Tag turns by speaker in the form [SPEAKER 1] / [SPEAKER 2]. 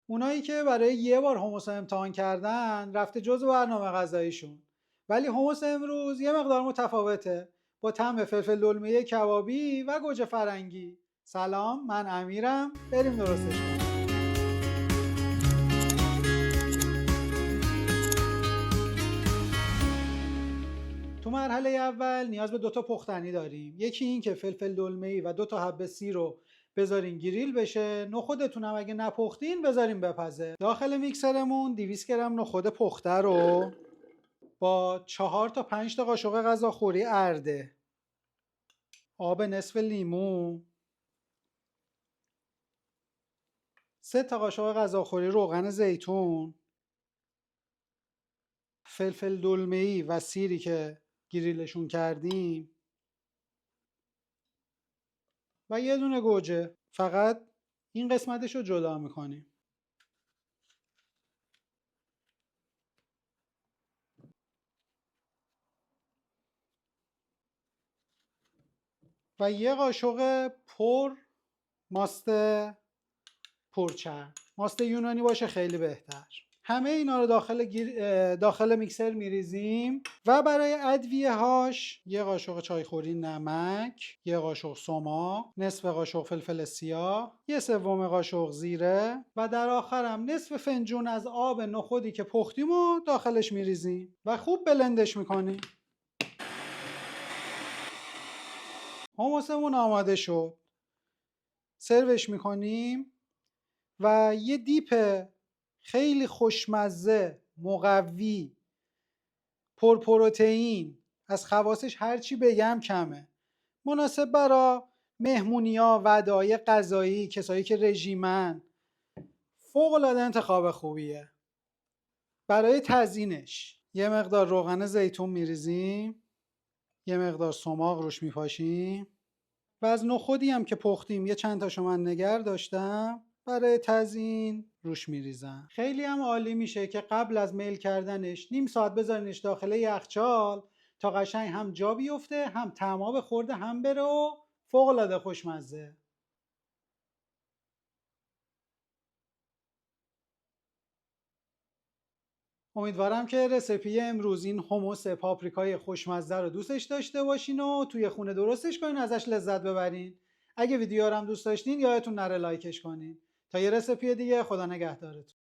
[SPEAKER 1] اونایی که برای یه بار حمص امتحان کردن رفته جزو برنامه غذاییشون، ولی حمص امروز یه مقدار متفاوته، با طعم فلفل دلمه کبابی و گوجه فرنگی. سلام، من امیرم، بریم درستش کنیم. تو مرحله اول نیاز به 2 تا پختنی داریم. یکی این که فلفل دلمه‌ای و 2 تا حب سی رو بذارین گریل بشه. نخودتون هم اگه نپختین بذارین بپزه. داخل میکسرمون 200 گرم نخود پخته رو با 4 تا 5 تا قاشق غذاخوری ارده، آب نصف لیمو، 3 تا قاشق غذاخوری روغن زیتون، فلفل دلمه‌ای و سیری که گریلشون کردیم و یه دونه گوجه. فقط این قسمتش رو جدا میکنیم. و یه قاشق پر ماست پرچرب، ماست یونانی باشه خیلی بهتر. همه اینا رو داخل میکسر میریزیم و برای ادویه هاش یه قاشق چایخوری نمک، یه قاشق سماق، نصف قاشق فلفل سیاه، یه سوم قاشق زیره و در آخرم نصف فنجون از آب نخودی که پختیم و داخلش میریزیم و خوب بلندش میکنیم. حمصمون آماده شد، سروش میکنیم و یه دیپ خیلی خوشمزه، مقوی، پرپروتئین، از خواصش هرچی بگم کمه، مناسب برا مهمونیا، ودای غذایی، کسایی که رژیمن، فوق‌العاده انتخاب خوبیه. برای تزیینش یه مقدار روغن زیتون میریزیم، یه مقدار سماق روش میپاشیم و از نخودی هم که پختیم یه چند تاشو من نگر داشتم برای تزیین روش میریزم. خیلی هم عالی میشه که قبل از میل کردنش نیم ساعت بذارینش داخل یخچال تا قشنگ هم جا بیفته، هم طعم‌ها به خورده هم بره و فوق‌العاده خوشمزه. امیدوارم که رسیپی امروز این حمص پاپریکای خوشمزه رو دوستش داشته باشین و توی خونه درستش کنین، ازش لذت ببرین. اگه ویدیو رو هم دوست داشتین یادتون نره لایکش کنین. تا یه رسیپی دیگه، خدا نگهدارتون.